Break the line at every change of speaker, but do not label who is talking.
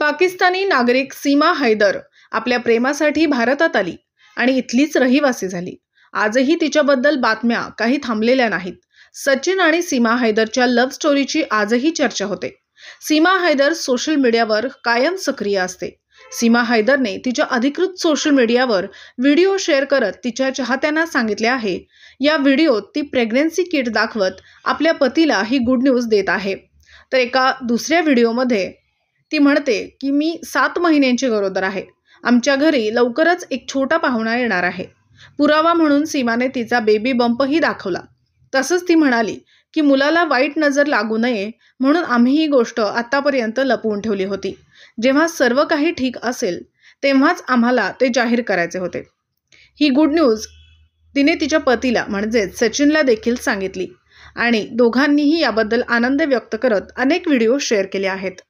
पाकिस्तानी नागरिक सीमा हैदर आपल्या प्रेमासाठी भारतात आली आणि इथलीच रहिवासी झाली। आजही तिच्याबद्दल बातम्या काही थांबलेल्या नाहीत। सचिन आणि सीमा हैदरच्या लव्ह स्टोरीची आजही चर्चा होते। सीमा हैदर सोशल मीडियावर कायम सक्रिय असते। सीमा हैदरने तिच्या अधिकृत सोशल मीडियावर व्हिडिओ शेअर करत तिच्या चाहत्यांना सांगितले आहे, या व्हिडिओत ती प्रेग्नन्सी किट दाखवत आपल्या पतीला ही गुड न्यूज देत आहे। तर एका दुसऱ्या व्हिडिओमध्ये ती म्हणते की मी 7 महिन्यांची गरोदर आहे। आमच्या घरी लवकरच एक छोटा पाहुणा येणार आहे। पुरावा म्हणून सीमाने तिचा बेबी बंपही दाखवला। तसंच ती म्हणाली की मुलाला वाईट नजर लागू नये म्हणून आम्ही ही गोष्ट आतापर्यंत लपवून ठेवली होती। जेव्हा सर्व काही ठीक असेल तेव्हाच आम्हाला ते जाहीर करायचे होते। ही गुड न्यूज तिने तिच्या पतीला म्हणजेच सचिनला देखील सांगितली आणि दोघांनीही याबद्दल आनंद व्यक्त करत अनेक व्हिडिओ शेअर केले आहेत।